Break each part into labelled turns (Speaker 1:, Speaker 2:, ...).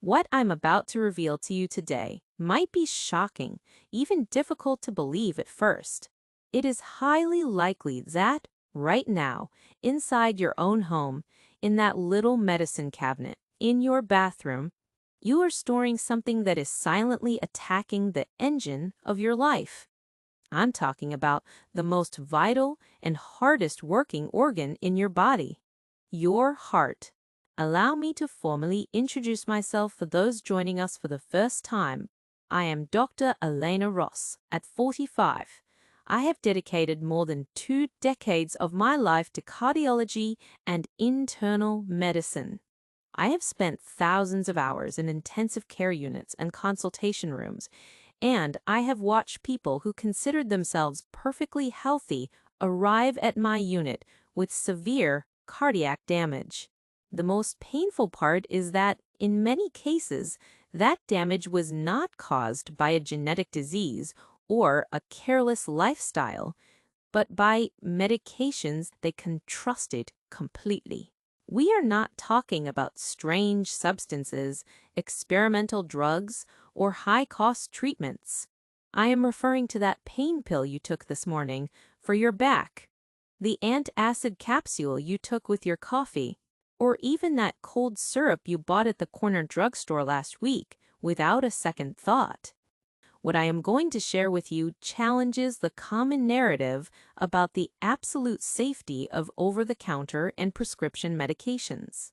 Speaker 1: What I'm about to reveal to you today might be shocking, even difficult to believe at first. It is highly likely that, right now, inside your own home, in that little medicine cabinet, in your bathroom, you are storing something that is silently attacking the engine of your life. I'm talking about the most vital and hardest working organ in your body, your heart. Allow me to formally introduce myself for those joining us for the first time. I am Dr. Elena Ross. At 45, I have dedicated more than 2 decades of my life to cardiology and internal medicine. I have spent thousands of hours in intensive care units and consultation rooms, and I have watched people who considered themselves perfectly healthy arrive at my unit with severe cardiac damage. The most painful part is that, in many cases, that damage was not caused by a genetic disease or a careless lifestyle, but by medications they can trusted completely. We are not talking about strange substances, experimental drugs, or high-cost treatments. I am referring to that pain pill you took this morning for your back, the antacid capsule you took with your coffee, or even that cold syrup you bought at the corner drugstore last week without a second thought. What I am going to share with you challenges the common narrative about the absolute safety of over-the-counter and prescription medications.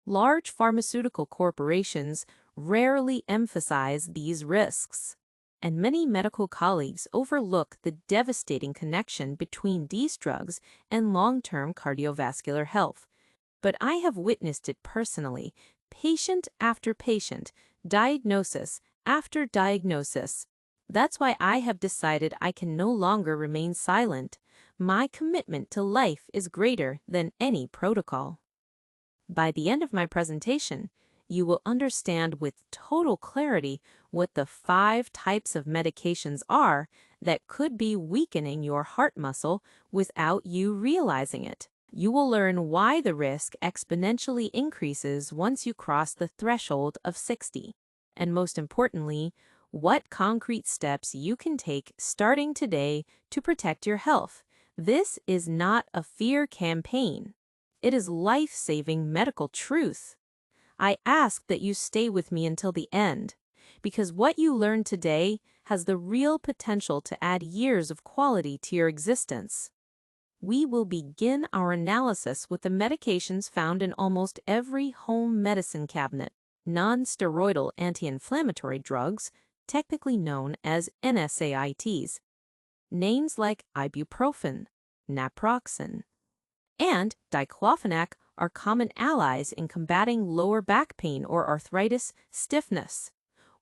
Speaker 1: Large pharmaceutical corporations rarely emphasize these risks, and many medical colleagues overlook the devastating connection between these drugs and long-term cardiovascular health. But I have witnessed it personally, patient after patient, diagnosis after diagnosis. That's why I have decided I can no longer remain silent. My commitment to life is greater than any protocol. By the end of my presentation, you will understand with total clarity what the 5 types of medications are that could be weakening your heart muscle without you realizing it. You will learn why the risk exponentially increases once you cross the threshold of 60. And most importantly, what concrete steps you can take starting today to protect your health. This is not a fear campaign. It is life-saving medical truth. I ask that you stay with me until the end, because what you learn today has the real potential to add years of quality to your existence. We will begin our analysis with the medications found in almost every home medicine cabinet, non-steroidal anti-inflammatory drugs, technically known as NSAIDs. Names like ibuprofen, naproxen, and diclofenac are common allies in combating lower back pain or arthritis stiffness.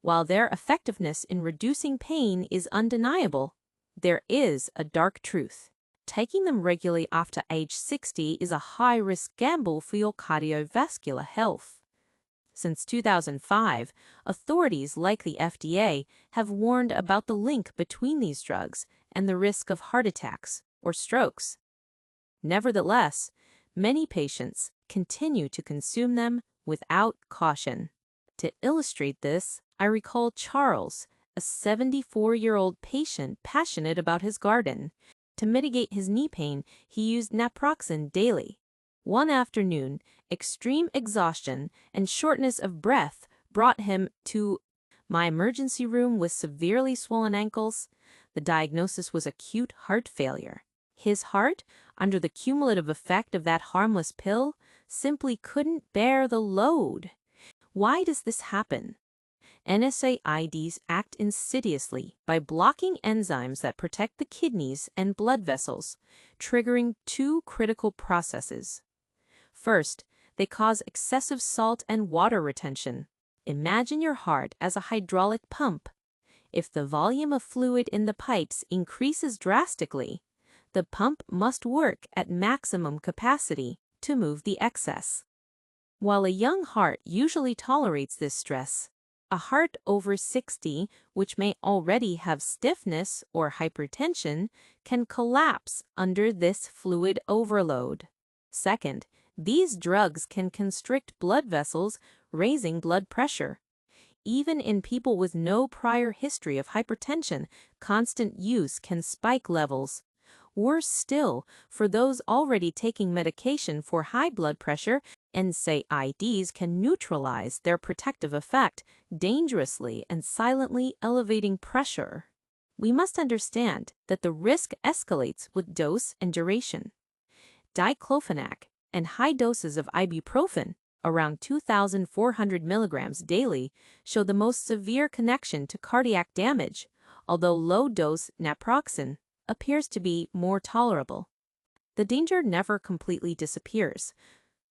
Speaker 1: While their effectiveness in reducing pain is undeniable, there is a dark truth. Taking them regularly after age 60 is a high-risk gamble for your cardiovascular health. Since 2005, authorities like the FDA have warned about the link between these drugs and the risk of heart attacks or strokes. Nevertheless, many patients continue to consume them without caution. To illustrate this, I recall Charles, a 74-year-old patient passionate about his garden. To mitigate his knee pain, he used naproxen daily. One afternoon, extreme exhaustion and shortness of breath brought him to my emergency room with severely swollen ankles. The diagnosis was acute heart failure. His heart, under the cumulative effect of that harmless pill, simply couldn't bear the load. Why does this happen? NSAIDs act insidiously by blocking enzymes that protect the kidneys and blood vessels, triggering 2 critical processes. First, they cause excessive salt and water retention. Imagine your heart as a hydraulic pump. If the volume of fluid in the pipes increases drastically, the pump must work at maximum capacity to move the excess. While a young heart usually tolerates this stress, a heart over 60, which may already have stiffness or hypertension, can collapse under this fluid overload. Second, these drugs can constrict blood vessels, raising blood pressure. Even in people with no prior history of hypertension, constant use can spike levels. Worse still, for those already taking medication for high blood pressure, NSAIDs can neutralize their protective effect, dangerously and silently elevating pressure. We must understand that the risk escalates with dose and duration. Diclofenac and high doses of ibuprofen, around 2,400 milligrams daily, show the most severe connection to cardiac damage, although low-dose naproxen appears to be more tolerable. The danger never completely disappears.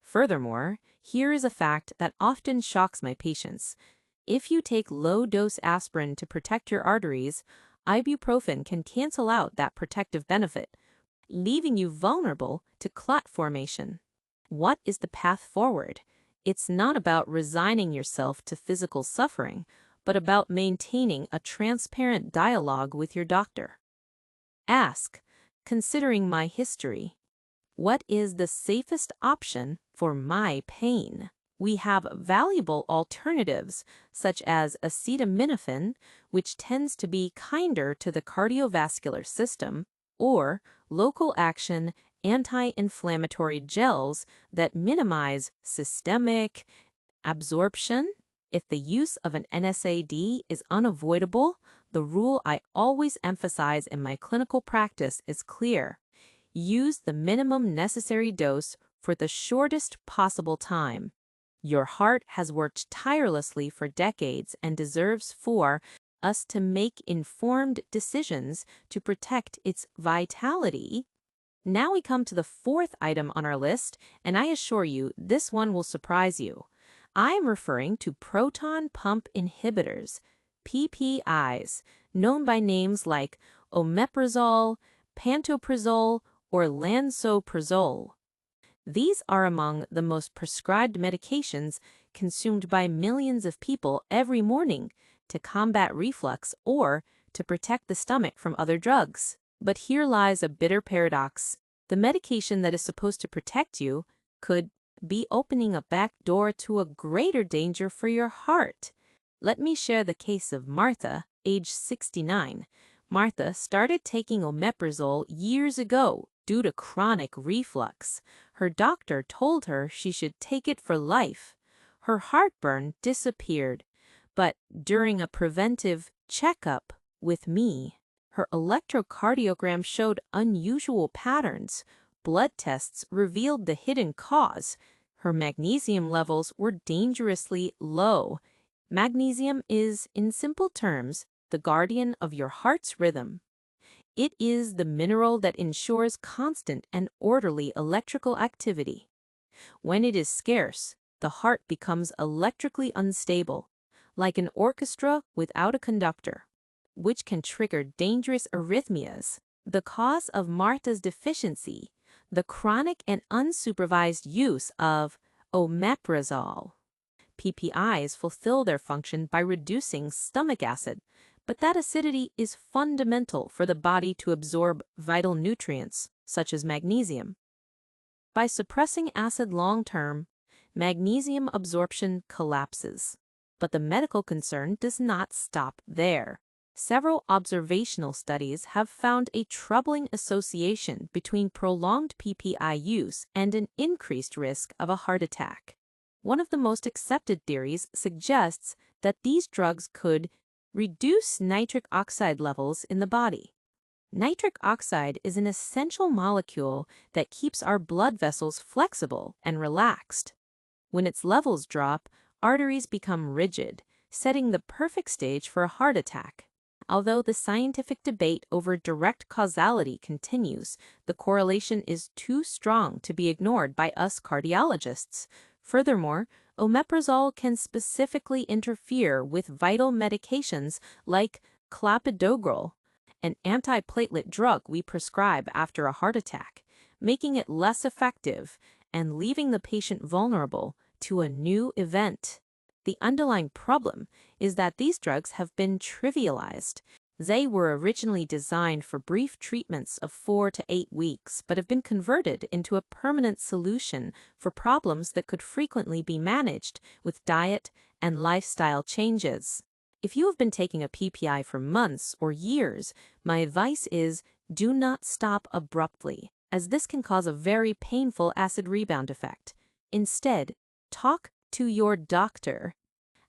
Speaker 1: Furthermore, here is a fact that often shocks my patients. If you take low-dose aspirin to protect your arteries, ibuprofen can cancel out that protective benefit, leaving you vulnerable to clot formation. What is the path forward? It's not about resigning yourself to physical suffering, but about maintaining a transparent dialogue with your doctor. Ask, considering my history, what is the safest option for my pain? We have valuable alternatives, such as acetaminophen, which tends to be kinder to the cardiovascular system, or local-action anti-inflammatory gels that minimize systemic absorption. If the use of an NSAID is unavoidable, the rule I always emphasize in my clinical practice is clear. Use the minimum necessary dose for the shortest possible time. Your heart has worked tirelessly for decades and deserves for us to make informed decisions to protect its vitality. Now we come to the fourth item on our list, and I assure you this one will surprise you. I am referring to proton pump inhibitors, PPIs, known by names like omeprazole, pantoprazole, or lansoprazole. These are among the most prescribed medications consumed by millions of people every morning to combat reflux or to protect the stomach from other drugs. But here lies a bitter paradox. The medication that is supposed to protect you could be opening a back door to a greater danger for your heart. Let me share the case of Martha, age 69. Martha started taking omeprazole years ago due to chronic reflux. Her doctor told her she should take it for life. Her heartburn disappeared, but during a preventive checkup with me, her electrocardiogram showed unusual patterns. Blood tests revealed the hidden cause. Her magnesium levels were dangerously low. Magnesium is, in simple terms, the guardian of your heart's rhythm. It is the mineral that ensures constant and orderly electrical activity. When it is scarce, the heart becomes electrically unstable, like an orchestra without a conductor, which can trigger dangerous arrhythmias. The cause of Martha's deficiency, the chronic and unsupervised use of omeprazole. PPIs fulfill their function by reducing stomach acid, but that acidity is fundamental for the body to absorb vital nutrients, such as magnesium. By suppressing acid long-term, magnesium absorption collapses. But the medical concern does not stop there. Several observational studies have found a troubling association between prolonged PPI use and an increased risk of a heart attack. One of the most accepted theories suggests that these drugs could reduce nitric oxide levels in the body. Nitric oxide is an essential molecule that keeps our blood vessels flexible and relaxed. When its levels drop, arteries become rigid, setting the perfect stage for a heart attack. Although the scientific debate over direct causality continues, the correlation is too strong to be ignored by us cardiologists. Furthermore, omeprazole can specifically interfere with vital medications like clopidogrel, an antiplatelet drug we prescribe after a heart attack, making it less effective and leaving the patient vulnerable to a new event. The underlying problem is that these drugs have been trivialized. They were originally designed for brief treatments of 4 to 8 weeks, but have been converted into a permanent solution for problems that could frequently be managed with diet and lifestyle changes. If you have been taking a PPI for months or years, my advice is do not stop abruptly, as this can cause a very painful acid rebound effect. Instead, talk to your doctor.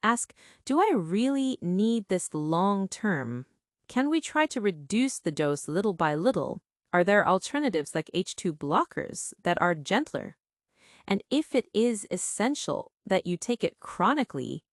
Speaker 1: Ask, do I really need this long term? Can we try to reduce the dose little by little? Are there alternatives like H2 blockers that are gentler? And if it is essential that you take it chronically,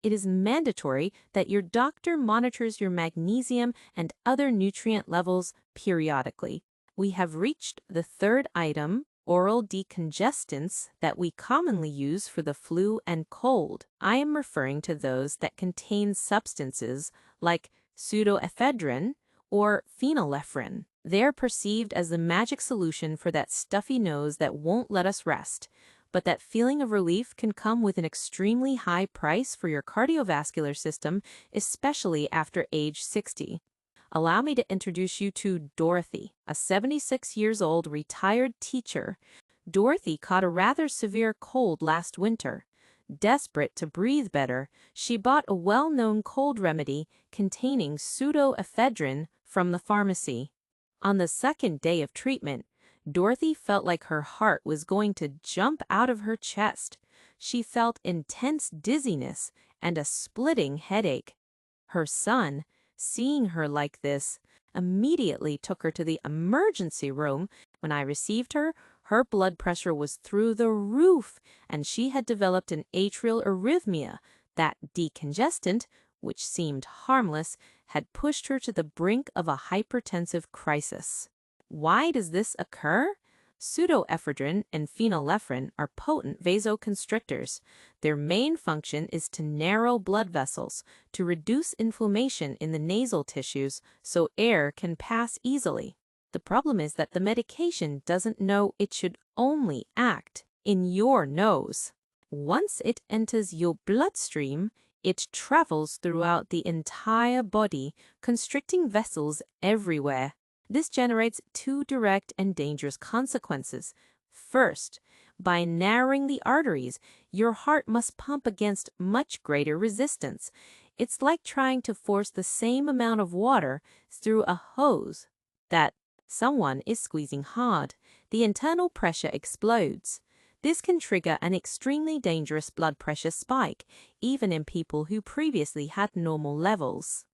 Speaker 1: it is mandatory that your doctor monitors your magnesium and other nutrient levels periodically. We have reached the third item, oral decongestants, that we commonly use for the flu and cold. I am referring to those that contain substances like pseudoephedrine or phenylephrine. They're perceived as the magic solution for that stuffy nose that won't let us rest. But that feeling of relief can come with an extremely high price for your cardiovascular system, especially after age 60. Allow me to introduce you to Dorothy, a 76 years old retired teacher. Dorothy caught a rather severe cold last winter. Desperate to breathe better, she bought a well-known cold remedy containing pseudoephedrine from the pharmacy. On the second day of treatment, Dorothy felt like her heart was going to jump out of her chest. She felt intense dizziness and a splitting headache. Her son, seeing her like this, immediately took her to the emergency room. When I received her, her blood pressure was through the roof, and she had developed an atrial arrhythmia. That decongestant, which seemed harmless, had pushed her to the brink of a hypertensive crisis. Why does this occur? Pseudoephedrine and phenylephrine are potent vasoconstrictors. Their main function is to narrow blood vessels, to reduce inflammation in the nasal tissues so air can pass easily. The problem is that the medication doesn't know it should only act in your nose. Once it enters your bloodstream, it travels throughout the entire body, constricting vessels everywhere. This generates two direct and dangerous consequences. First, by narrowing the arteries, your heart must pump against much greater resistance. It's like trying to force the same amount of water through a hose that someone is squeezing hard. The internal pressure explodes. This can trigger an extremely dangerous blood pressure spike, even in people who previously had normal levels.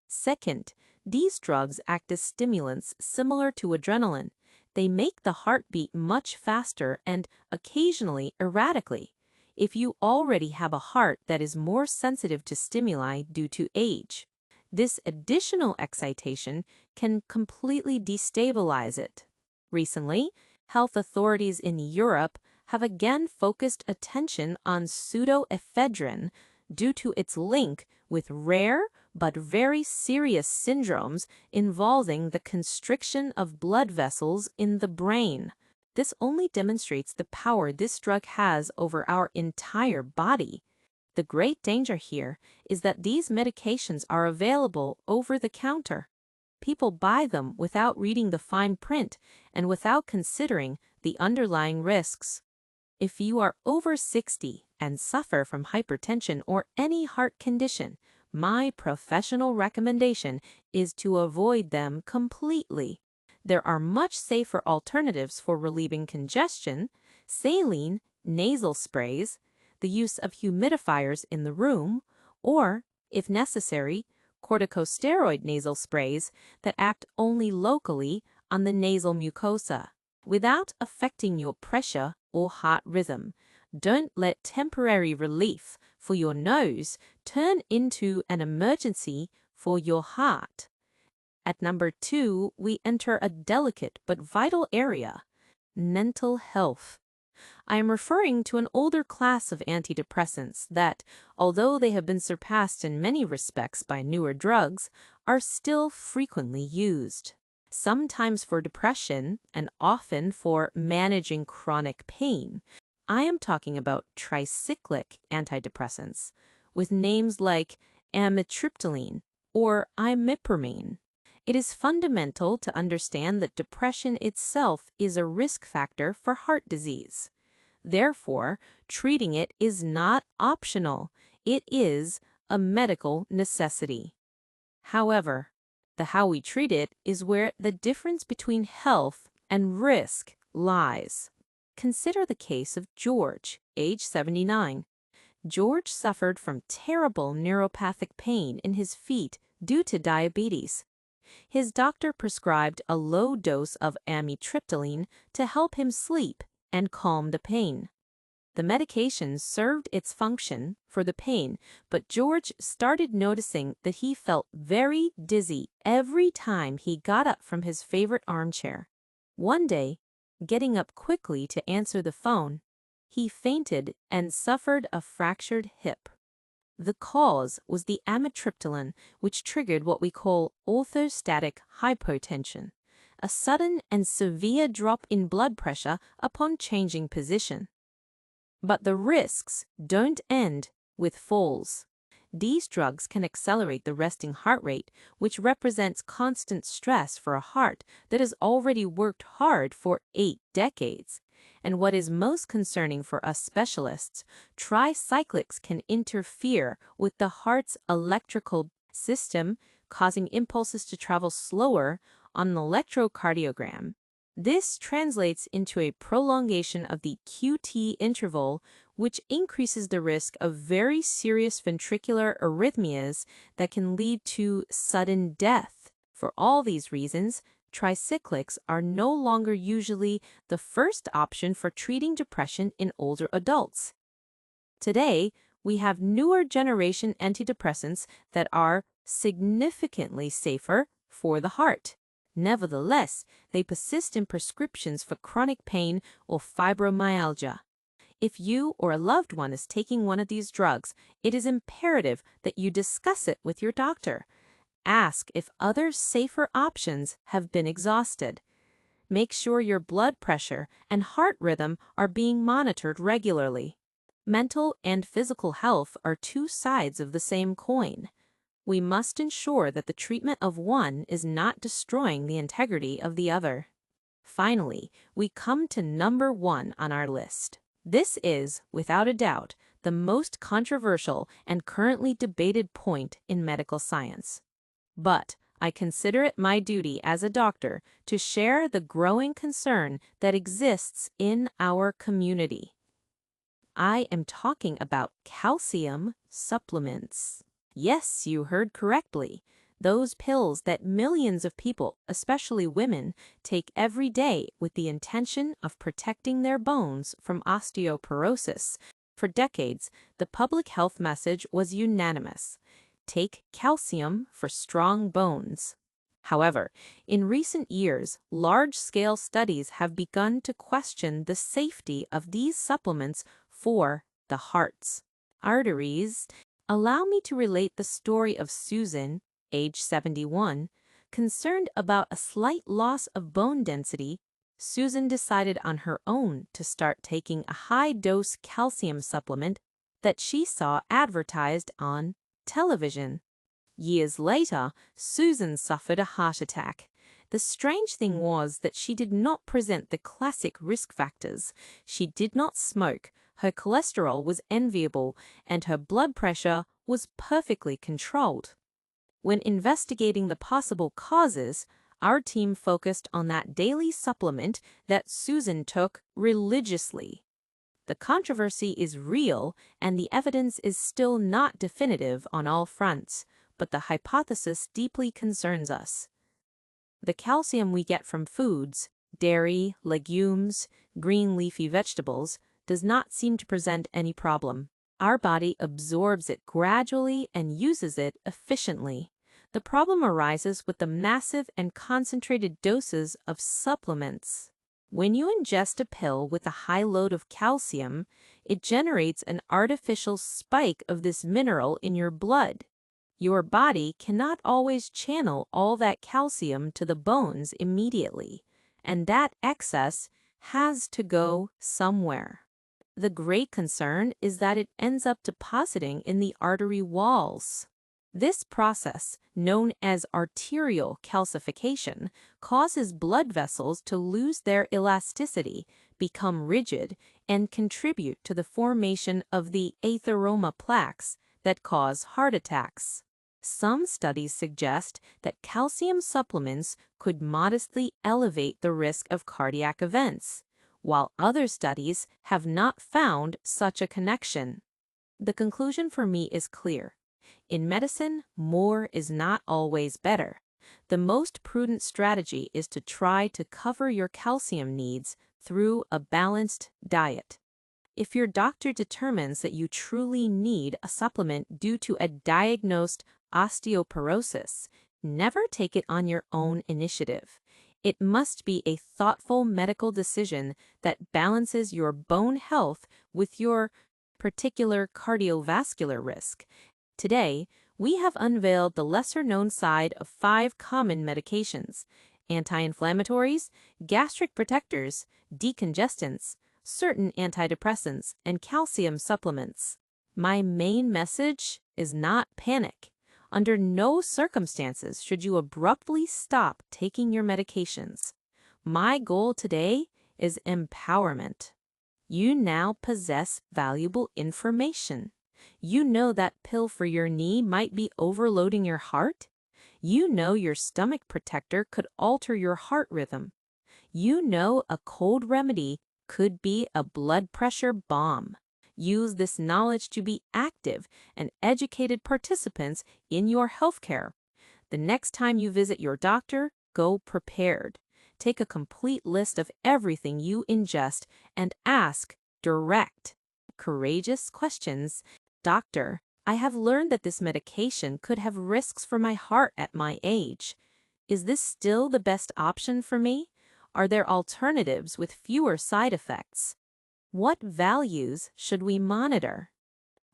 Speaker 1: Second, these drugs act as stimulants similar to adrenaline. They make the heart beat much faster and occasionally erratically. If you already have a heart that is more sensitive to stimuli due to age, this additional excitation can completely destabilize it. Recently, health authorities in Europe have again focused attention on pseudoephedrine due to its link with rare but very serious syndromes involving the constriction of blood vessels in the brain. This only demonstrates the power this drug has over our entire body. The great danger here is that these medications are available over the counter. People buy them without reading the fine print and without considering the underlying risks. If you are over 60 and suffer from hypertension or any heart condition, my professional recommendation is to avoid them completely. There are much safer alternatives for relieving congestion: saline, nasal sprays, the use of humidifiers in the room, or, if necessary, corticosteroid nasal sprays that act only locally on the nasal mucosa, without affecting your pressure or heart rhythm. Don't let temporary relief for your nose turn into an emergency for your heart. At number 2, we enter a delicate but vital area: mental health. I am referring to an older class of antidepressants that, although they have been surpassed in many respects by newer drugs, are still frequently used. Sometimes for depression and often for managing chronic pain. I am talking about tricyclic antidepressants, with names like amitriptyline, or imipramine. It is fundamental to understand that depression itself is a risk factor for heart disease. Therefore, treating it is not optional. It is a medical necessity. However, the how we treat it is where the difference between health and risk lies. Consider the case of George, age 79. George suffered from terrible neuropathic pain in his feet due to diabetes. His doctor prescribed a low dose of amitriptyline to help him sleep and calm the pain. The medication served its function for the pain, but George started noticing that he felt very dizzy every time he got up from his favorite armchair. One day, getting up quickly to answer the phone, he fainted and suffered a fractured hip. The cause was the amitriptyline, which triggered what we call orthostatic hypotension, a sudden and severe drop in blood pressure upon changing position. But the risks don't end with falls. These drugs can accelerate the resting heart rate, which represents constant stress for a heart that has already worked hard for 8 decades. And what is most concerning for us specialists, tricyclics can interfere with the heart's electrical system, causing impulses to travel slower on an electrocardiogram. This translates into a prolongation of the QT interval, which increases the risk of very serious ventricular arrhythmias that can lead to sudden death. For all these reasons, tricyclics are no longer usually the first option for treating depression in older adults. Today, we have newer generation antidepressants that are significantly safer for the heart. Nevertheless, they persist in prescriptions for chronic pain or fibromyalgia. If you or a loved one is taking one of these drugs, it is imperative that you discuss it with your doctor. Ask if other safer options have been exhausted. Make sure your blood pressure and heart rhythm are being monitored regularly. Mental and physical health are two sides of the same coin. We must ensure that the treatment of one is not destroying the integrity of the other. Finally, we come to number 1 on our list. This is, without a doubt, the most controversial and currently debated point in medical science. But I consider it my duty as a doctor to share the growing concern that exists in our community. I am talking about calcium supplements. Yes, you heard correctly. Those pills that millions of people, especially women, take every day with the intention of protecting their bones from osteoporosis. For decades, the public health message was unanimous. Take calcium for strong bones. However, in recent years, large-scale studies have begun to question the safety of these supplements for the heart's arteries. Allow me to relate the story of Susan, age 71. Concerned about a slight loss of bone density, Susan decided on her own to start taking a high-dose calcium supplement that she saw advertised on television. Years later, Susan suffered a heart attack. The strange thing was that she did not present the classic risk factors. She did not smoke, her cholesterol was enviable, and her blood pressure was perfectly controlled. When investigating the possible causes, our team focused on that daily supplement that Susan took religiously. The controversy is real, and the evidence is still not definitive on all fronts, but the hypothesis deeply concerns us. The calcium we get from foods, dairy, legumes, green leafy vegetables, does not seem to present any problem. Our body absorbs it gradually and uses it efficiently. The problem arises with the massive and concentrated doses of supplements. When you ingest a pill with a high load of calcium, it generates an artificial spike of this mineral in your blood. Your body cannot always channel all that calcium to the bones immediately, and that excess has to go somewhere. The great concern is that it ends up depositing in the artery walls. This process, known as arterial calcification, causes blood vessels to lose their elasticity, become rigid, and contribute to the formation of the atheroma plaques that cause heart attacks. Some studies suggest that calcium supplements could modestly elevate the risk of cardiac events, while other studies have not found such a connection. The conclusion for me is clear. In medicine, more is not always better. The most prudent strategy is to try to cover your calcium needs through a balanced diet. If your doctor determines that you truly need a supplement due to a diagnosed osteoporosis, never take it on your own initiative. It must be a thoughtful medical decision that balances your bone health with your particular cardiovascular risk. Today, we have unveiled the lesser-known side of 5 common medications: anti-inflammatories, gastric protectors, decongestants, certain antidepressants, and calcium supplements. My main message is not panic. Under no circumstances should you abruptly stop taking your medications. My goal today is empowerment. You now possess valuable information. You know that pill for your knee might be overloading your heart. You know your stomach protector could alter your heart rhythm. You know a cold remedy could be a blood pressure bomb. Use this knowledge to be active and educated participants in your healthcare. The next time you visit your doctor, go prepared. Take a complete list of everything you ingest and ask direct, courageous questions. Doctor, I have learned that this medication could have risks for my heart at my age. Is this still the best option for me? Are there alternatives with fewer side effects? What values should we monitor?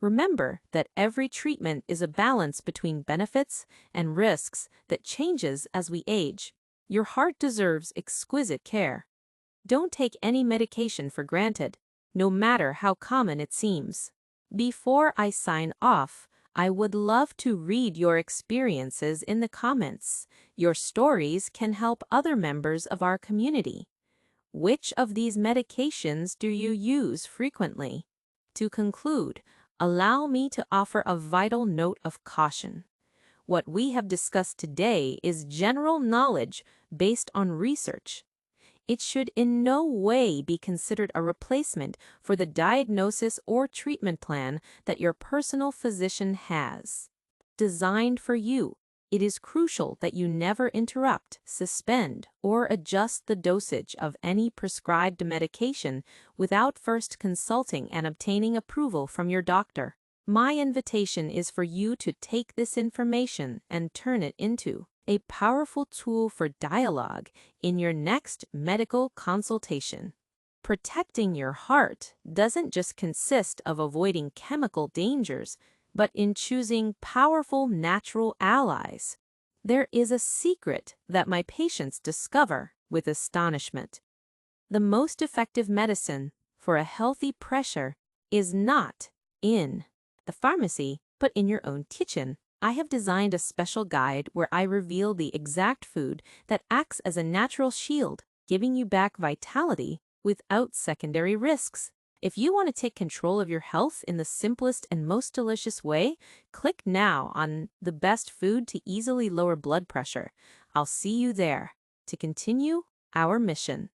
Speaker 1: Remember that every treatment is a balance between benefits and risks that changes as we age. Your heart deserves exquisite care. Don't take any medication for granted, no matter how common it seems. Before I sign off, I would love to read your experiences in the comments. Your stories can help other members of our community. Which of these medications do you use frequently? To conclude, allow me to offer a vital note of caution. What we have discussed today is general knowledge based on research. It should in no way be considered a replacement for the diagnosis or treatment plan that your personal physician has. Designed for you, it is crucial that you never interrupt, suspend, or adjust the dosage of any prescribed medication without first consulting and obtaining approval from your doctor. My invitation is for you to take this information and turn it into a powerful tool for dialogue in your next medical consultation. Protecting your heart doesn't just consist of avoiding chemical dangers, but in choosing powerful natural allies. There is a secret that my patients discover with astonishment. The most effective medicine for a healthy pressure is not in the pharmacy, but in your own kitchen. I have designed a special guide where I reveal the exact food that acts as a natural shield, giving you back vitality without secondary risks. If you want to take control of your health in the simplest and most delicious way, click now on the best food to easily lower blood pressure. I'll see you there to continue our mission.